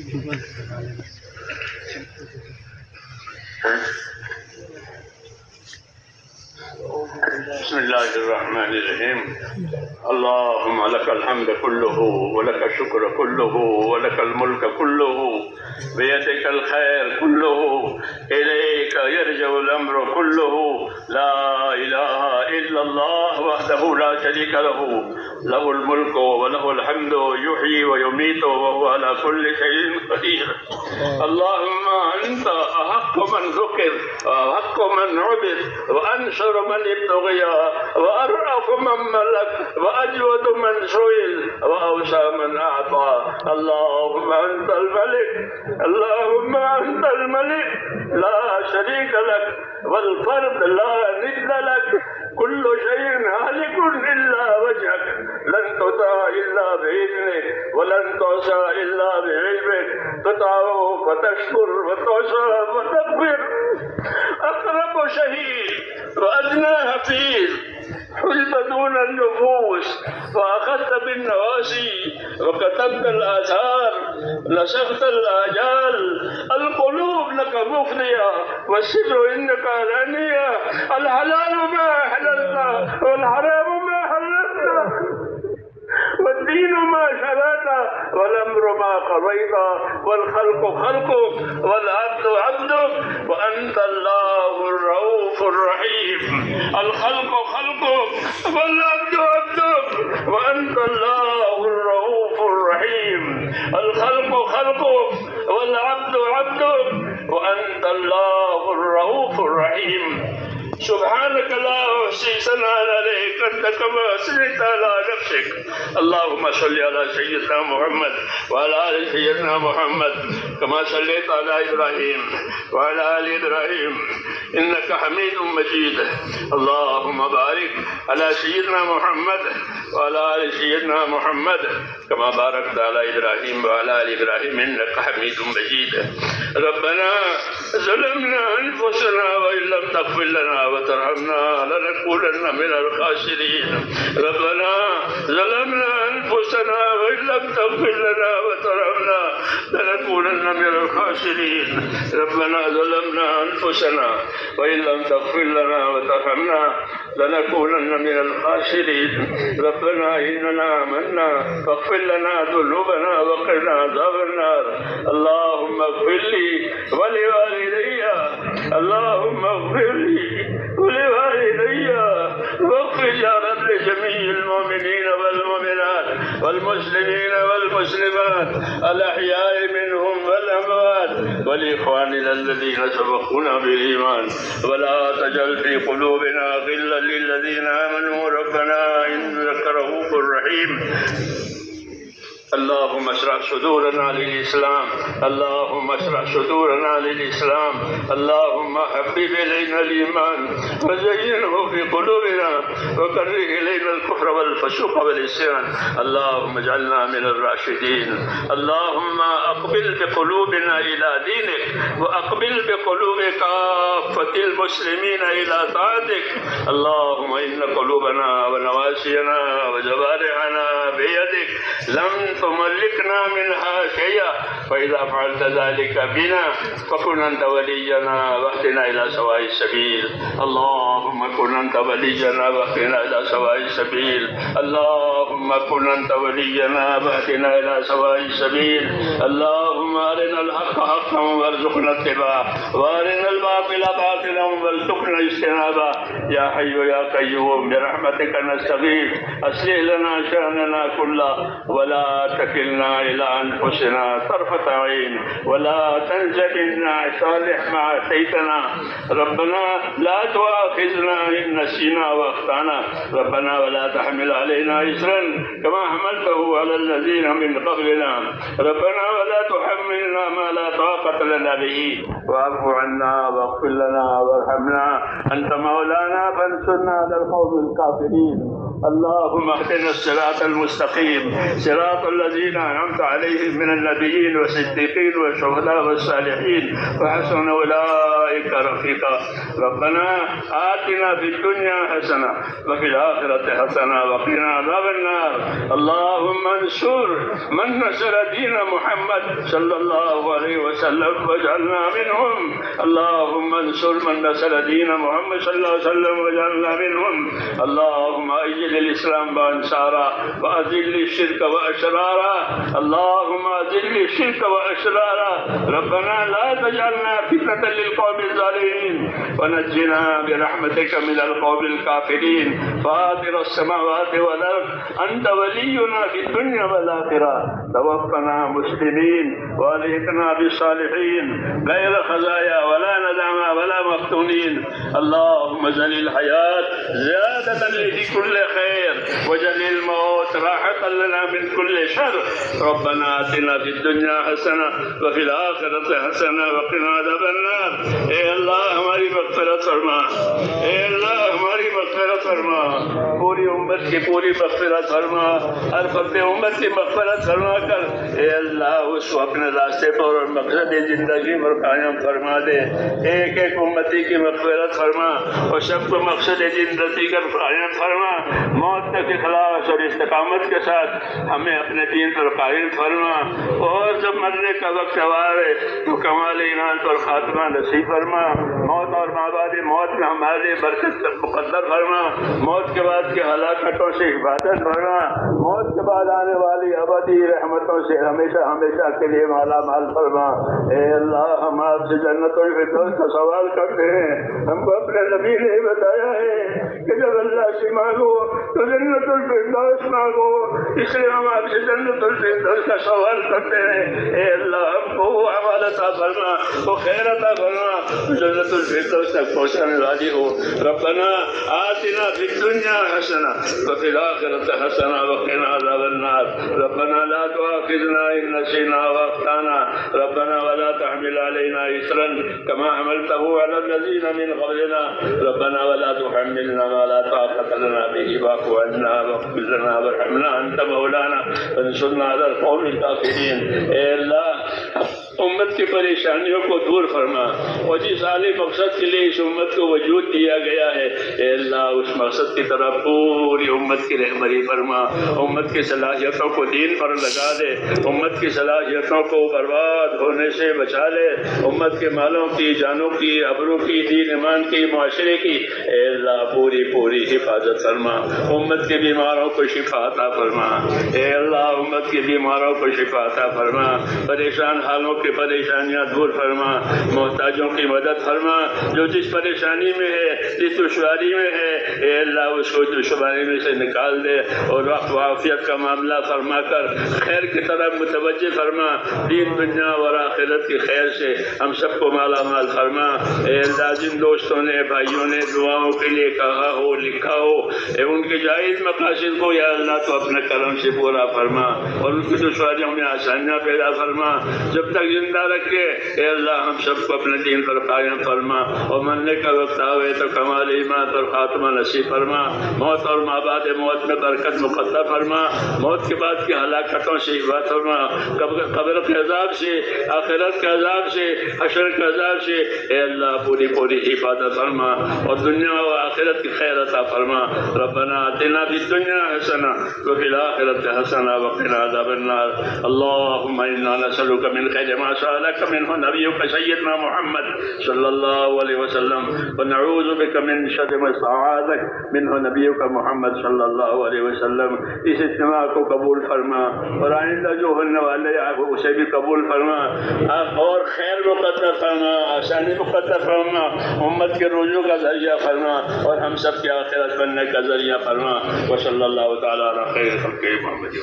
بسم الله الرحمن الرحيم. اللهم لك الحمد كله ولك الشكر كله ولك الملك كله بيدك الخير كله إليك يرجع الأمر كله. لا إله إلا الله وحده لا شريك له، له الملك وله الحمد يحيي ويميت وهو على كل شيء قدير. اللهم أنت أحق من ذكر وأحق من عبد وأنصر من ابتغي وأرأف من ملك وأجود من سئل وأوسع من أعطى. اللهم أنت الملك، اللهم أنت الملك لا شريك لك والفرد لا ند لك. كل شيء هالك إلا وجهك، لن تطاع إلا بإذنك ولن تعصى إلا بعلمك. تطاع فتشكر وتعصى فتكبر. أقرب شهيد وأدنى حفيظ، حلم دون النفوس وأخذت بالنواسي وكتبت الآثار نسخت الآجال. القلوب لك مفضية والسر إنك علانية. الحلال ما أحللت والحرام ما حللت والدين ما شرعت والأمر ما قضيت والخلق خلقك والعبد عبدك وأنت الله الرؤوف الرحيم. الخلق خلقك والعبد عبدك وأنت الله الرؤوف الرحيم. الخلق خلقك والعبد عبدك وأنت الله الرؤوف الرحيم. سبحانك لا أحصي ثناء عليك أنت كما أثنيت على نفسك. اللهم صل على سيدنا محمد وعلى آل سيدنا محمد كما صليت على إبراهيم وعلى آل إبراهيم إنك حميد مجيد. اللهم بارك على سيدنا محمد وعلى آل سيدنا محمد كما باركت على إبراهيم وعلى آل إبراهيم إنك حميد مجيد. ربنا ظلمنا أنفسنا وإن لم تغفر لنا وترحمنا لنكونن من الخاسرين. ربنا ظلمنا أنفسنا وإن لم تغفر لنا وترحمنا لنكونن من الخاسرين. ربنا ظلمنا أنفسنا وإن لم تغفر لنا وترحمنا لنكونن من الخاسرين. ربنا إننا آمنا فاغفر لنا ذنوبنا وقنا عذاب النار. اللهم اغفر لي ولوالدي، اللهم اغفر لي ولوالدي واغفر يا رب لجميع المؤمنين والمؤمنات والمسلمين والمسلمات الأحياء منهم والأموات ولإخواننا الذين سبقونا بالإيمان ولا تجعل في قلوبنا غلا للذين آمنوا ربنا إنك رؤوف رحيم. اللهم اشرح صدورنا للإسلام، اللهم اشرح صدورنا للإسلام. اللهم حبب إلينا الإيمان وزينه في قلوبنا وكره إلينا الكفر والفسوق والعصيان. اللهم اجعلنا من الراشدين. اللهم أقبل بقلوبنا إلى دينك وأقبل بقلوب كافة المسلمين إلى طاعتك. اللهم إن قلوبنا ونواسينا وجوارحنا بيدك لم تملكنا منها شيئا، فإذا فعلت ذلك بنا فكن أنت ولينا واهدنا إلى سواء السبيل. اللهم كن أنت ولينا واهدنا إلى سواء السبيل. اللهم كن أنت ولينا واهدنا إلى سواء السبيل. اللهم أرنا الحق حقا وارزقنا اتباعه وأرنا الباطل باطلا وارزقنا اجتنابه. يا حي يا قيوم برحمتك نستغيث أصلح لنا شأننا كله ولا تكلنا إلى أنفسنا طرفة عين ولا تنزل منا صالح ما أتيتنا. ربنا لا تؤاخذنا إن نسينا وأخطأنا. ربنا ولا تحمل علينا إصرا كما حملته على الذين من قبلنا. ربنا ولا تحملنا ما لا طاقة لنا به واعف عنا واغفر لنا وارحمنا أنت مولانا فانصرنا على القوم الكافرين. اللهم اهدنا الصراط المستقيم صراط الذين أنعمت عليهم من النبيين والصديقين والشهداء والصالحين وحسن أولئك رفيقا. ربنا آتنا في الدنيا حسنة وفي الآخرة حسنة وقنا عذاب النار. اللهم انصر من نصر دين محمد صلى الله عليه وسلم واجعلنا منهم. اللهم انصر من نصر دين محمد صلى الله عليه وسلم واجعلنا منهم. اللهم أيد الإسلام وأنصاره وأذل الشرك وأشراره. اللهم أذل الشرك وأشراره. ربنا لا تجعلنا فتنة للقوم الظالمين ونجنا برحمتك من القوم الكافرين. فاطر السماوات والأرض أنت ولينا في الدنيا والآخرة. توفنا مسلمين والحقنا بالصالحين غير خزايا ولا ندامى ولا مفتونين. اللهم اجعل الحياة زيادة لكل خير واجعل الموت راحة لنا من كل شر. ربنا آتنا في الدنيا حسنة وفي الآخرة حسنة وقنا عذاب النار. اے اللہ ہماری مغفرت فرما. اے اللہ ہماری مغفرت فرما. پوری امت کی پوری مغفرت فرما. ہر فرد امت کی مغفرت فرما کر اے اللہ اس کو اپنے راستے پر اور مقصد زندگی پر قائم فرما دے. ایک ایک امتی کی مغفرت فرما اور سب کو مقصد زندگی کر قائم فرما. موت کے خلاف اور استقامت کے ساتھ ہمیں اپنے دین پر قائم فرما. اور جب مرنے کا وقت آئے تو کمال عنایت اور خاتمہ نصیب فرما. موت اور مابعد موت میں ہمارے برکت مقدر فرما. موت کے بعد کی ہلاکتوں سے حفاظت فرما. موت کے بعد آنے والی ابدی رحمتوں سے ہمیشہ ہمیشہ کے لیے مالا مال فرما. اے اللہ ہم آپ سے جنت الفردوس کا سوال کرتے ہیں. ہم کو اپنے نبی نے بتایا ہے کہ جب اللہ سے مانگو تو جنت الفردوس مانگو. اس لیے ہم آپ سے جنت الفردوس کا سوال کرتے ہیں. اے اللہ ہم کو وہ عمل عطا فرما, وہ خیر عطا فرما جنت الفردوس تک پہنچانے والی ہو. ربنا آتنا فی الدنیا حسنہ وفی الآخرۃ حسنہ وقنا عذاب النار. ربنا لا تؤاخذنا إن نسينا وأخطأنا. ربنا ولا تحمل علينا إصرا كما حملته على الذين من قبلنا. ربنا ولا تحملنا ما لا طاقة لنا به واعف عنا واغفر لنا وارحمنا أنت مولانا فانصرنا على القوم الكافرين. اے اللہ امت کی پریشانیوں کو دور فرما اور جس عالی مقصد کے لیے اس امت کو وجود دیا گیا ہے اے اللہ اس مقصد کی طرف پوری امت کی رہبری فرما. امت کی صلاحیتوں کو دین پر لگا دے. امت کی صلاحیتوں کو برباد ہونے سے بچا لے. امت کے مالوں کی, جانوں کی, ابرو کی, دین ایمان کی, معاشرے کی اے اللہ پوری پوری حفاظت فرما. امت کے بیماروں کو شفا عطا فرما. اے اللہ امت کے بیماروں کو شفا عطا فرما. پریشان حالوں کے پریشانیاں دور فرما. محتاجوں کی مدد فرما. جو جس پریشانی میں ہے, جس دشواری میں ہے اے اللہ اس کو دشواری میں سے نکال دے اور وقت وعافیت کا معاملہ فرما کر خیر کی طرف متوجہ فرما. دین دنیا اور آخرت کی خیر سے ہم سب کو مالا مال فرما. اے اللہ جن دوستوں نے بھائیوں نے دعاؤں کے لیے کہا ہو لکھا ہو اے ان کے جائز مقاصد کو یا اللہ تو اپنے کرم سے پورا فرما اور ان کی دشواریوں میں آسانیاں پیدا فرما. جب تک زندہ رکھے اے اللہ ہم سب کو اپنے دین پر قائم فرما اور مرنے کا وقت آئے تو کمال ایمان اور خاتمہ نصیب فرما. موت اور مابعد موت میں برکت مقدر فرما. موت کے بعد کی ہلاکتوں سے حفاظت فرما. قبر کے عذاب سے, آخرت کے عذاب سے, حشر کے عذاب سے اے اللہ پوری پوری حفاظت فرما اور دنیا و آخرت کی خیر عطا فرما. ربنا آتنا فی الدنیا حسنہ وفی الآخرۃ حسنہ وقنا عذاب النار. اللهم انا نسألك من خیر ما سألك منه نبيك سيدنا محمد صلى الله عليه وسلم ونعوذ بك من شر ما استعاذك منه نبيك محمد صلى الله عليه وسلم. اس اجتماع کو قبول فرما اور آئندہ جو ہونے والے اسے بھی قبول فرما اور خیر مقدر فرما, آسانی مقدر فرما, امت کے رجوع کا ذریعہ فرما اور ہم سب کی آخرت بننے کا ذریعہ فرما. وصلی اللہ تعالی علی خیر خلق محمد.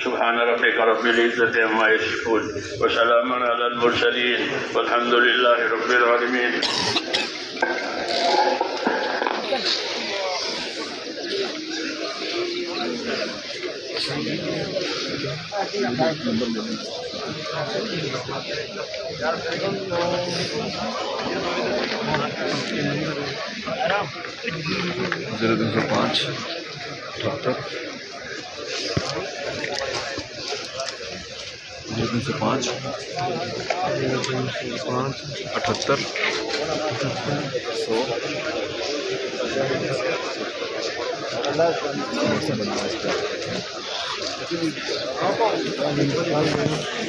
سبحان ربك رب العزة عما يصفون وسلام على المرسلين والحمد لله رب العالمين. 0305 78 100